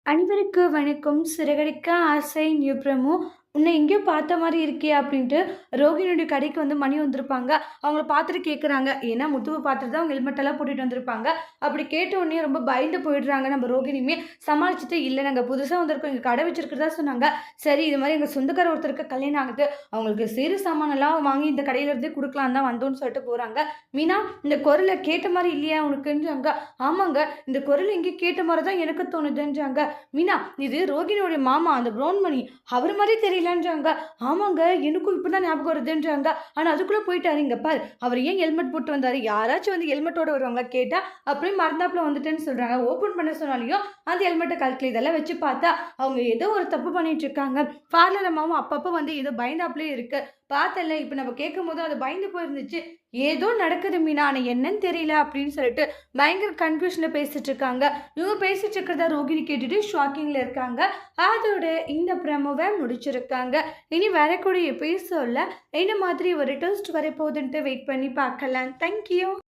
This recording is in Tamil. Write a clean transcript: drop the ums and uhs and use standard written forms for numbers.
அனைவருக்கு வணக்கம். சிறகடிக்க ஆசை நியூ ப்ரோமோ. "உன்னை எங்கேயோ பார்த்த மாரி இருக்கே" அப்படின்ட்டு ரோகிணியோட கடைக்கு வந்து மணி வந்திருப்பாங்க. அவங்கள பார்த்துட்டு கேட்குறாங்க. ஏன்னா முத்துவ பார்த்துட்டு தான் அவங்க ஹெல்மெட் எல்லாம் போட்டுட்டு வந்திருப்பாங்க. அப்படி கேட்ட உடனே ரொம்ப பயந்து போயிடுறாங்க. நம்ம ரோகிணியுமே சமாளிச்சுட்டு, "இல்ல நாங்க புதுசா வந்திருக்கோம். இங்க கடை வச்சிருக்கிறதா சொன்னாங்க. சரி இது மாரி எங்க சொந்தக்கார ஒருத்தருக்கு கல்யாணம் ஆகுது. அவங்களுக்கு சிறு சாமானெல்லாம் வாங்கி இந்த கடையில இருந்தே குடுக்கலான்னு தான் வந்தோம்ன்னு" சொல்லிட்டு போறாங்க. மீனா, "இந்த குரல கேட்ட மாரி இல்லையா உனக்குன்றாங்க." "ஆமாங்க. இந்த குரல் எங்கேயோ கேட்ட மாரி தான் எனக்கு தோணுதுன்றாங்க." மீனா, "இது ரோகிணியோட மாமா, அந்த ப்ரௌன்மணி. அவரு மாரி தெரியலன்றாங்க." "ஆமாங்க, எனக்கும் இப்ப தான் ஞாபகம் வருதுன்றாங்க. ஆனா அதுக்குள்ள போயிட்டாரு. இங்க பாரு, அவரு ஏன் ஹெல்மெட் போட்டு வந்தாரு? யாராச்சும் வந்து ஹெல்மெட்டோட வருவாங்களா?" கேட்டா, அப்படியே மறந்தாப்புல வந்துட்டேன்னு சொல்றாங்க. ஓப்பன் பண்ண சொன்னாலயும், அந்த ஹெல்மெட்ட கழட்டல. இதெல்லாம் வச்சு பார்த்தா, அவங்க ஏதோ ஒரு தப்பு பண்ணிட்டு இருக்காங்க. பார்லர் அம்மாவும் அப்பப்ப வந்து ஏதோ பயந்தாப்புலயே இருக்கு. பார்த்தேன்ல, இப்ப நம்ம கேட்கும்போது அது பயந்து போயிருந்துச்சு. ஏதோ நடக்குது மீனா. ஆனா என்னன்னு தெரியல அப்படின்னு சொல்லிட்டு பயங்கர கன்ஃப்யூஷன்ல பேசிட்டு இருக்காங்க. இவங்க பேசிட்டு இருக்கிறத ரோகிணி கேட்டுட்டு ஷாக்கிங்ல இருக்காங்க. அதோட இந்த ப்ரோமோவ முடிச்சிருக்காங்க. இனி வரக்கூடிய எபிசோட்ல என்ன மாதிரி ஒரு ட்விஸ்ட் வரப்போகுதுன்ட்டு வெயிட் பண்ணி பார்க்கலாம். Thank you.